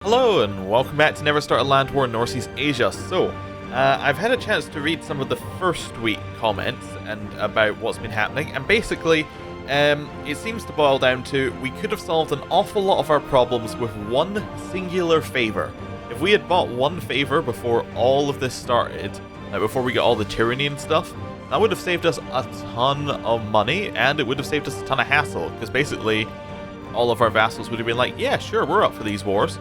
Hello and welcome back to Never Start a Land War in North East Asia. So, I've had a chance to read some of the first week comments and about what's been happening, and basically, it seems to boil down to we could have solved an awful lot of our problems with one singular favor. If we had bought one favor before all of this started, like before we got all the tyranny and stuff, that would have saved us a ton of money, and it would have saved us a ton of hassle, because basically, all of our vassals would have been like, yeah, sure, we're up for these wars.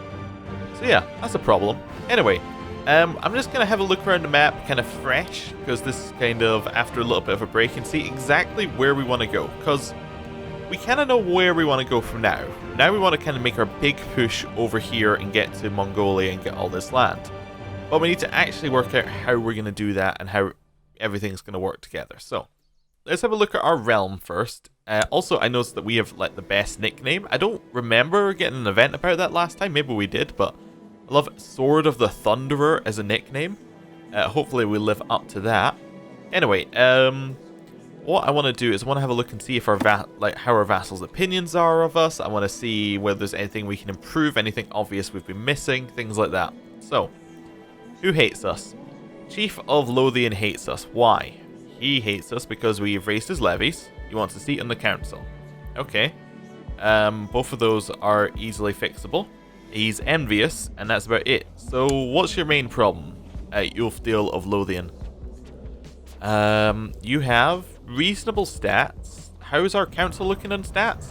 So yeah, that's a problem. Anyway, I'm just going to have a look around the map kind of fresh, because this is kind of after a little bit of a break, and see exactly where we want to go, because we kind of know where we want to go from now. Now we want to kind of make our big push over here and get to Mongolia and get all this land. But we need to actually work out how we're going to do that and how everything's going to work together. So, let's have a look at our realm first. Also, I noticed that we have like the best nickname. I don't remember getting an event about that last time. Maybe we did, but I love Sword of the Thunderer as a nickname. Hopefully we live up to that. Anyway, what I want to do is I want to have a look and see if our how our vassals' opinions are of us. I want to see whether there's anything we can improve, anything obvious we've been missing, things like that. So, who hates us? Chief of Lothian hates us. Why? He hates us because we've raised his levies. He wants a seat on the council. Okay. Both of those are easily fixable. He's envious, and that's about it. So, what's your main problem at Ulfdale of Lothian? You have reasonable stats. How's our council looking on stats?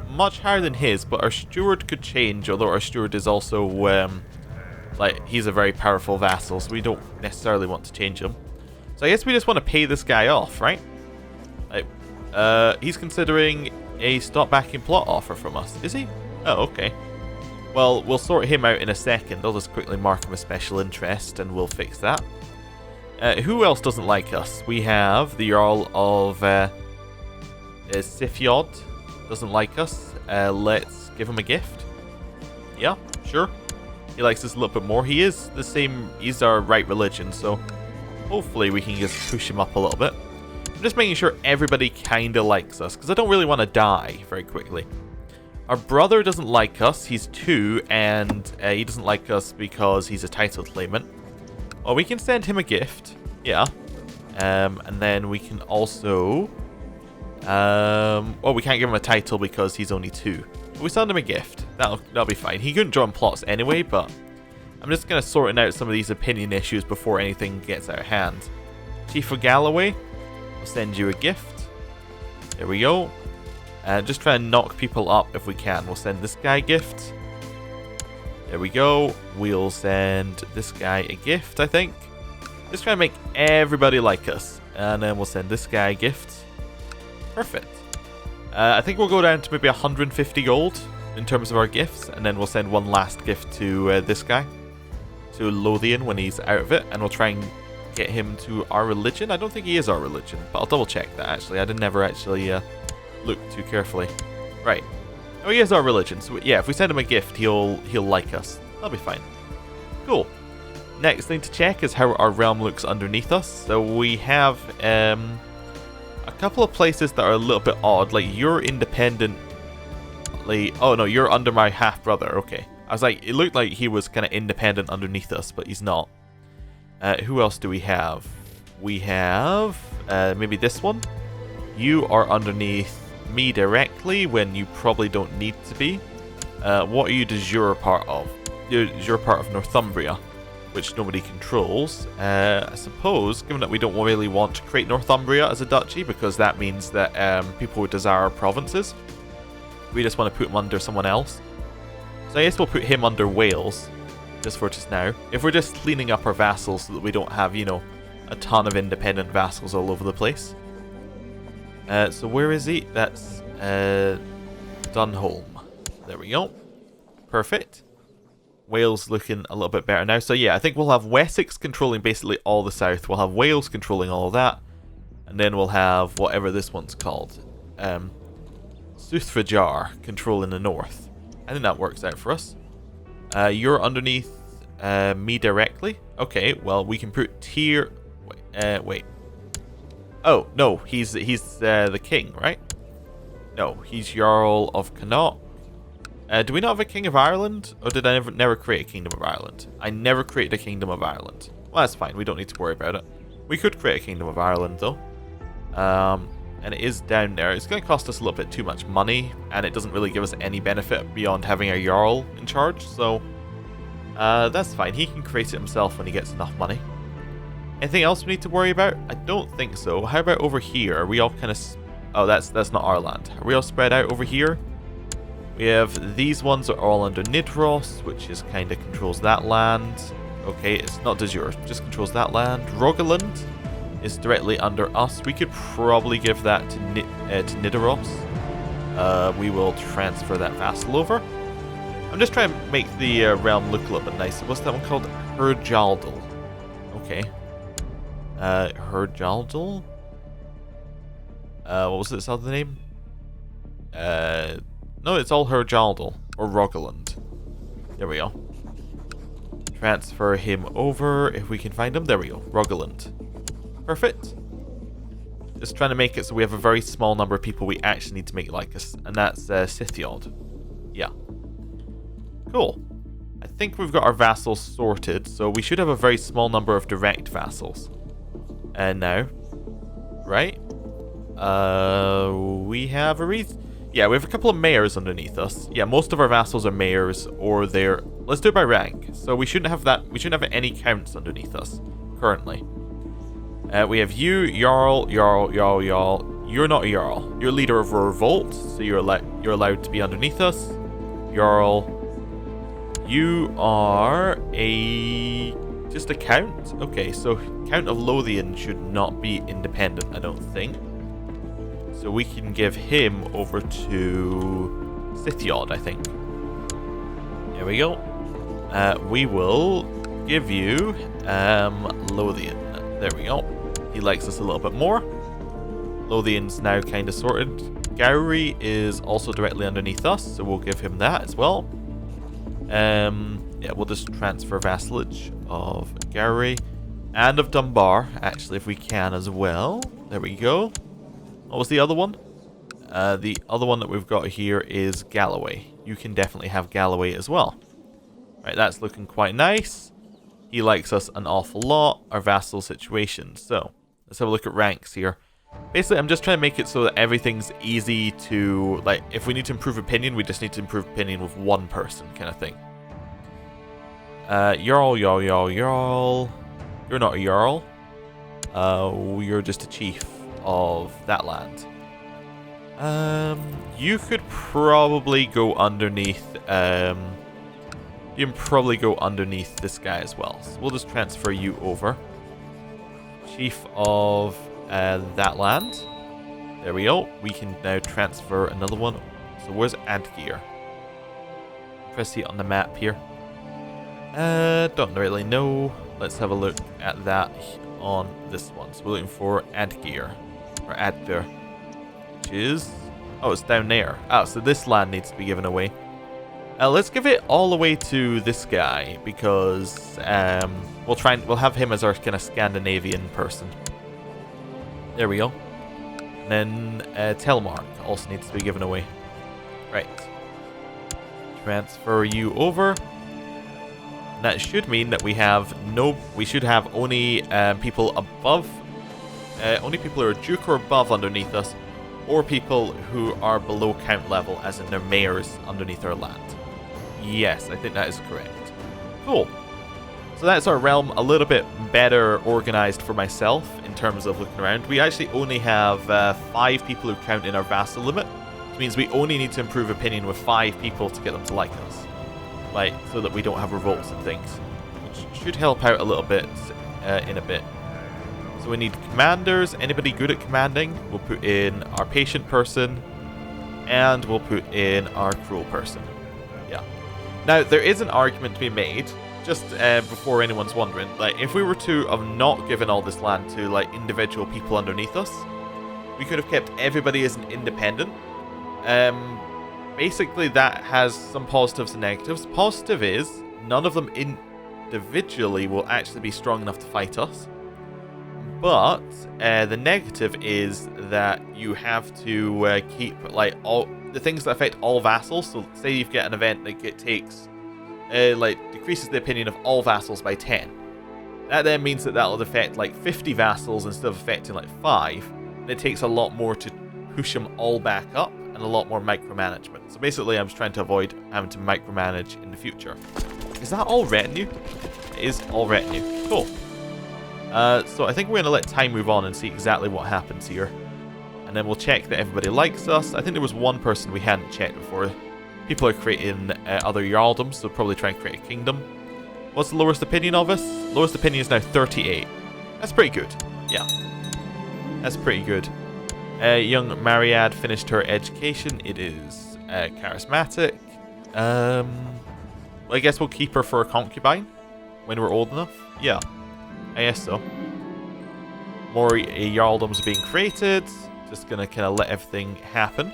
Much higher than his, but our steward could change, although our steward is also, like, he's a very powerful vassal, so we don't necessarily want to change him. So I guess we just want to pay this guy off, right? Like, he's considering a stop backing plot offer from us. Is he? Oh, okay. Well, we'll sort him out in a second. I'll just quickly mark him as special interest and we'll fix that. Who else doesn't like us? We have the Jarl of Sifjod. Doesn't like us. Let's give him a gift. Yeah, sure. He likes us a little bit more. He is the same. He's our right religion, so hopefully we can just push him up a little bit. I'm just making sure everybody kind of likes us, because I don't really want to die very quickly. Our brother doesn't like us. He's 2, and he doesn't like us because he's a title claimant. Well, we can send him a gift. Yeah. And then we can also... well, we can't give him a title because he's only 2. But we send him a gift. That'll be fine. He couldn't join plots anyway, but I'm just going to sort out some of these opinion issues before anything gets out of hand. Chief of Galloway, I'll send you a gift. There we go. Just try and knock people up if we can. We'll send this guy a gift. There we go. We'll send this guy a gift, I think. Just try and make everybody like us. And then we'll send this guy a gift. Perfect. I think we'll go down to maybe 150 gold in terms of our gifts. And then we'll send one last gift to this guy. To Lothian when he's out of it. And we'll try and get him to our religion. I don't think he is our religion. But I'll double check that actually. I did never actually... look too carefully. Right. Oh, he is our religion. So yeah, if we send him a gift, he'll like us. That'll be fine. Cool. Next thing to check is how our realm looks underneath us. So we have a couple of places that are a little bit odd. Like you're independently. Oh no, you're under my half brother. Okay. I was like, it looked like he was kind of independent underneath us, but he's not. Who else do we have? We have maybe this one. You are underneath me directly when you probably don't need to be. What are you de jure part of? You're de jure part of Northumbria, which nobody controls. I suppose, given that we don't really want to create Northumbria as a duchy, because that means that people would desire our provinces. We just want to put them under someone else. So I guess we'll put him under Wales, just for just now. If we're just cleaning up our vassals so that we don't have, you know, a ton of independent vassals all over the place. So where is he? That's Dunholm. There we go. Perfect. Wales looking a little bit better now. So yeah, I think we'll have Wessex controlling basically all the south. We'll have Wales controlling all of that. And then we'll have whatever this one's called. Suthrajar controlling the north. I think that works out for us. You're underneath me directly. Okay, well we can put tier... wait. Oh, no, he's the king, right? No, he's Jarl of Connaught. Do we not have a King of Ireland? Or did I never create a Kingdom of Ireland? I never created a Kingdom of Ireland. Well, that's fine. We don't need to worry about it. We could create a Kingdom of Ireland, though. And it is down there. It's going to cost us a little bit too much money, and it doesn't really give us any benefit beyond having a Jarl in charge, so that's fine. He can create it himself when he gets enough money. Anything else we need to worry about? I don't think so. How about over here? Are we all kind of... Oh, that's not our land. Are we all spread out over here? We have these ones are all under Nidros, which is kind of controls that land. Okay, it's not de jure, just controls that land. Rogaland is directly under us. We could probably give that to Nidaros. We will transfer that vassal over. I'm just trying to make the realm look a little bit nicer. What's that one called? Herjaldal. Okay. Herjaldal? What was its other name? No, it's all Herjaldal. Or Rogaland. There we go. Transfer him over if we can find him. There we go. Rogaland. Perfect. Just trying to make it so we have a very small number of people we actually need to make like us. And that's Sithiod. Yeah. Cool. I think we've got our vassals sorted. So we should have a very small number of direct vassals. And now. Right? We have a reason. Yeah, we have a couple of mayors underneath us. Yeah, most of our vassals are mayors or they're... Let's do it by rank. So we shouldn't have that. We shouldn't have any counts underneath us currently. We have you, Jarl. You're not a Jarl. You're leader of a revolt, so you're allowed to be underneath us. Jarl. You are just a count? Okay, so Count of Lothian should not be independent, I don't think. So we can give him over to Sithiod, I think. There we go. We will give you Lothian. There we go. He likes us a little bit more. Lothian's now kind of sorted. Gowrie is also directly underneath us, so we'll give him that as well. Yeah, we'll just transfer vassalage of Gowrie and of Dunbar, actually, if we can as well. There we go. What was the other one? The other one that we've got here is Galloway. You can definitely have Galloway as well. Right, that's looking quite nice. He likes us an awful lot. Our vassal situation. So, let's have a look at ranks here. Basically, I'm just trying to make it so that everything's easy to... Like, if we need to improve opinion, we just need to improve opinion with one person, kind of thing. Jarl. You're not a Jarl. You're just a chief of that land. You could probably go underneath you can probably go underneath this guy as well. So we'll just transfer you over. Chief of that land. There we go. We can now transfer another one. So where's Adgeir? Press see it on the map here. Don't really know. Let's have a look at that on this one. So we're looking for Adgeir. Or Adgeir. Which is... Oh, it's down there. Ah, so this land needs to be given away. Let's give it all the way to this guy, because we'll have him as our kind of Scandinavian person. There we go. And then Telemark also needs to be given away. Right. Transfer you over. And that should mean that we should have only people above, only people who are Duke or above underneath us, or people who are below count level, as in their mayors underneath our land. Yes, I think that is correct. Cool. So that's our realm a little bit better organized for myself in terms of looking around. We actually only have 5 people who count in our vassal limit, which means we only need to improve opinion with 5 people to get them to like us. Like, so that we don't have revolts and things. Which should help out a little bit in a bit. So we need commanders. Anybody good at commanding? We'll put in our patient person. And we'll put in our cruel person. Yeah. Now, there is an argument to be made, just before anyone's wondering. Like, if we were to have not given all this land to, like, individual people underneath us, we could have kept everybody as an independent. Basically, that has some positives and negatives. Positive is, none of them individually will actually be strong enough to fight us. But the negative is that you have to keep, like, the things that affect all vassals. So say you get an event that takes, decreases the opinion of all vassals by 10. That then means that that'll affect like 50 vassals instead of affecting like 5. And it takes a lot more to push them all back up and a lot more micromanagement. So basically I'm just trying to avoid having to micromanage in the future. Is that all retinue? It is all retinue. Cool. So I think we're going to let time move on and see exactly what happens here. And then we'll check that everybody likes us. I think there was one person we hadn't checked before. People are creating other Jarldoms, so probably try and create a kingdom. What's the lowest opinion of us? Lowest opinion is now 38. That's pretty good. Yeah. That's pretty good. Young Mariad finished her education. It is charismatic. I guess we'll keep her for a concubine when we're old enough. Yeah. I guess so. More Jarldoms are being created. Just gonna kind of let everything happen.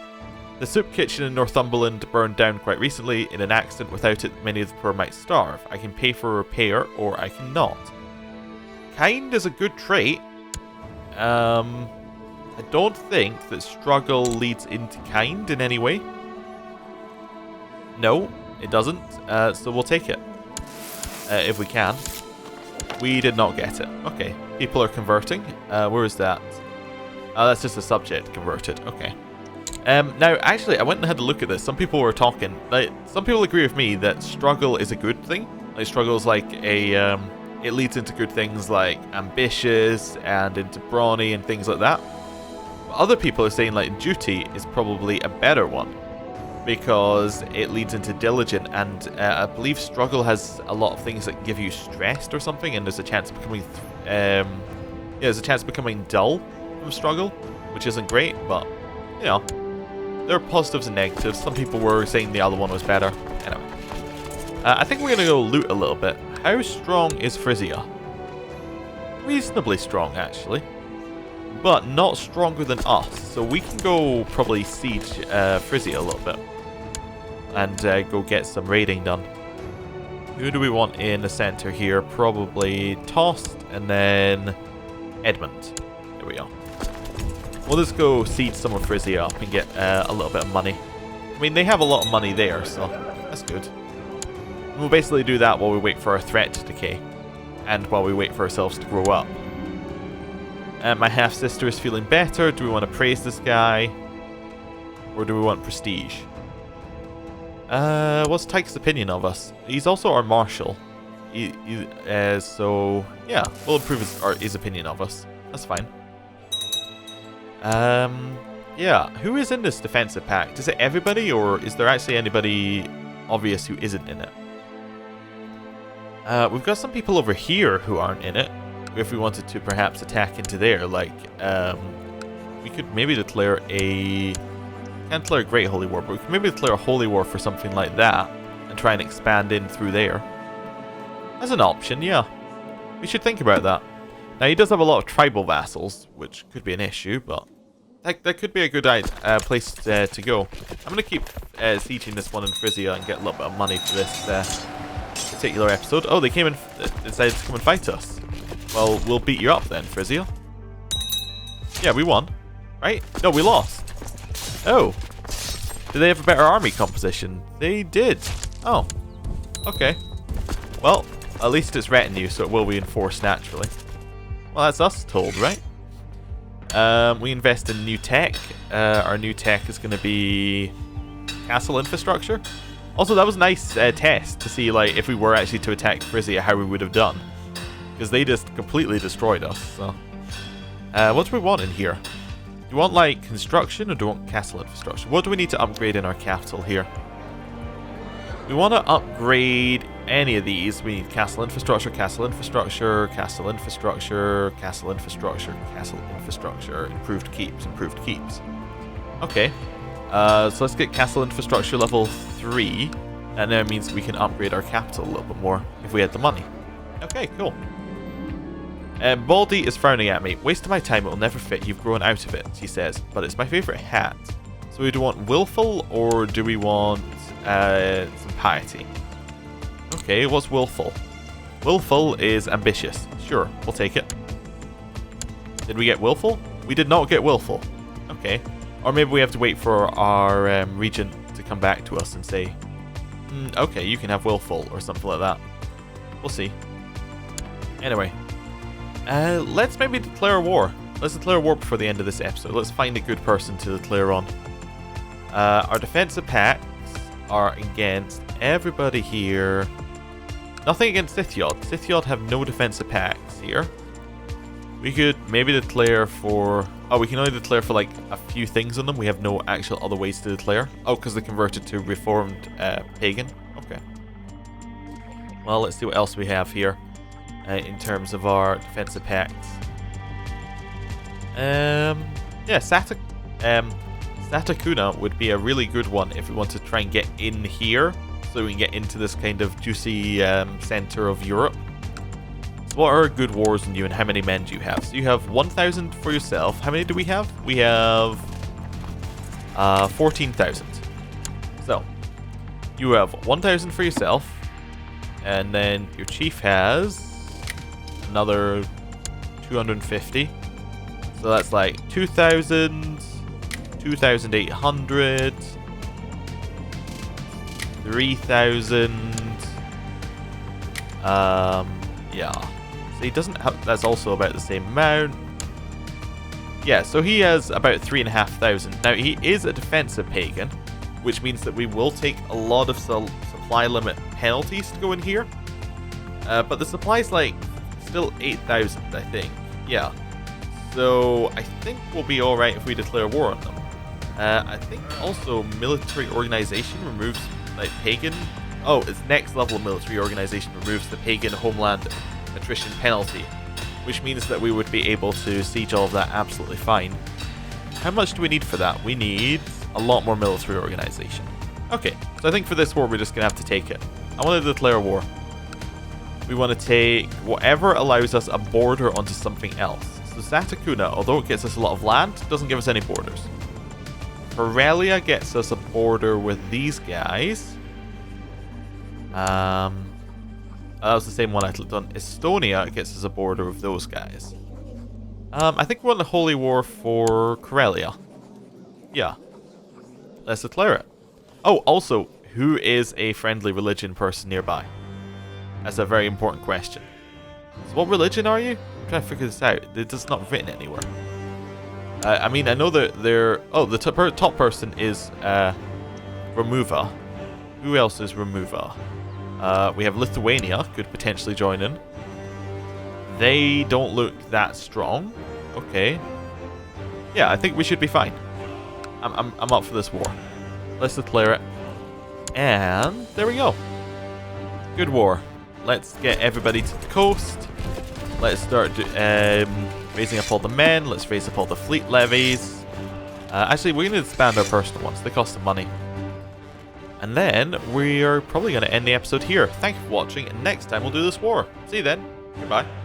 The soup kitchen in Northumberland burned down quite recently in an accident. Without it, many of the poor might starve. I can pay for repair, or I cannot. Kind is a good trait. I don't think that struggle leads into kind in any way. No, it doesn't. So we'll take it. If we can. We did not get it. Okay. People are converting. Where is that? Oh, that's just a subject converted. Okay. Now, actually, I went and had a look at this. Some people were talking. Like, some people agree with me that struggle is a good thing. Like, struggle is like a... it leads into good things like ambitious and into brawny and things like that. But other people are saying, like, duty is probably a better one. Because it leads into diligent, and I believe struggle has a lot of things that give you stressed or something, and there's a chance of becoming, there's a chance of becoming dull from struggle, which isn't great, but you know, there are positives and negatives. Some people were saying the other one was better. Anyway, I think we're gonna go loot a little bit. How strong is Frisia? Reasonably strong, actually, but not stronger than us. So we can go probably siege Frisia a little bit and go get some raiding done. Who do we want in the center here? Probably Tost and then Edmund. There we go. We'll just go siege some of Frisia up and get a little bit of money. I mean, they have a lot of money there, so that's good. And we'll basically do that while we wait for our threat to decay and while we wait for ourselves to grow up. My half-sister is feeling better. Do we want to praise this guy? Or do we want prestige? What's Tyke's opinion of us? He's also our marshal. So, yeah, we'll improve his opinion of us. That's fine. Yeah, who is in this defensive pact? Is it everybody, or is there actually anybody obvious who isn't in it? We've got some people over here who aren't in it. If we wanted to perhaps attack into there, like, we could maybe declare a... Can't declare a Great Holy War, but we could maybe declare a Holy War for something like that and try and expand in through there. As an option, yeah. We should think about that. Now, he does have a lot of tribal vassals, which could be an issue, but that could be a good place to go. I'm going to keep sieging this one in Frisia and get a little bit of money for this particular episode. Oh, they came and decided to come and fight us. Well, we'll beat you up then, Frisia. Yeah, we won. Right? No, we lost. Oh. Did they have a better army composition? They did. Oh. Okay. Well, at least it's retinue, so it will be enforced naturally. Well, that's us told, right? We invest in new tech. Our new tech is going to be castle infrastructure. Also, that was a nice test to see, like, if we were actually to attack Frisia, how we would have done. Because they just completely destroyed us, so... what do we want in here? Do we want, like, construction, or do we want castle infrastructure? What do we need to upgrade in our capital here? We want to upgrade any of these. We need castle infrastructure, castle infrastructure, castle infrastructure, castle infrastructure, castle infrastructure, improved keeps, improved keeps. Okay. So let's get castle infrastructure level 3. And that means we can upgrade our capital a little bit more if we had the money. Okay, cool. Baldy is frowning at me. Waste of my time, it will never fit. You've grown out of it, she says. But it's my favourite hat. So do we want willful, or do we want some piety? Okay, what's willful? Willful is ambitious. Sure, we'll take it. Did we get willful? We did not get willful. Okay. Or maybe we have to wait for our regent to come back to us and say, okay, you can have willful or something like that. We'll see. Anyway, let's maybe declare war. Let's declare war before the end of this episode. Let's find a good person to declare on. Our defensive pacts are against everybody here. Nothing against Scythiod. Scythiod have no defensive pacts here. We could maybe declare for... Oh, we can only declare for like a few things on them. We have no actual other ways to declare. Oh, because they converted to Reformed Pagan. Okay. Well, let's see what else we have here in terms of our defensive pacts. Yeah, Satakuna would be a really good one if we want to try and get in here, so we can get into this kind of juicy center of Europe. So what are good wars on you, and how many men do you have? So you have 1,000 for yourself. How many do we have? We have 14,000. So you have 1,000 for yourself, and then your chief has another 250. So that's like 2,000, 2,800, 3,000. Yeah. So he doesn't have. That's also about the same amount. Yeah. So he has about 3,500. Now he is a defensive pagan, which means that we will take a lot of supply limit penalties to go in here. But the supply's like still 8,000, I think. Yeah. So I think we'll be alright if we declare war on them. I think also military organization removes like pagan. Oh, it's next level military organization removes the pagan homeland attrition penalty, which means that we would be able to siege all of that absolutely fine. How much do we need for that? We need a lot more military organization. Okay, so I think for this war we're just gonna have to take it. I want to declare war. We want to take whatever allows us a border onto something else. So Satakuna, although it gets us a lot of land, doesn't give us any borders. Karelia gets us a border with these guys. That was the same one I clicked on. Estonia gets us a border with those guys. I think we want the Holy War for Karelia. Yeah. Let's declare it. Oh, also, who is a friendly religion person nearby? That's a very important question. So what religion are you? I'm trying to figure this out. It's not written anywhere. I mean, I know that they're... Oh, the top person is Remuva. Who else is Remuva? We have Lithuania, could potentially join in. They don't look that strong. Okay. Yeah, I think we should be fine. I'm up for this war. Let's declare it. And there we go. Good war. Let's get everybody to the coast. Let's start raising up all the men. Let's raise up all the fleet levies. Actually, we're going to expand our personal ones. They cost some money. And then we are probably going to end the episode here. Thank you for watching, and next time we'll do this war. See you then. Goodbye.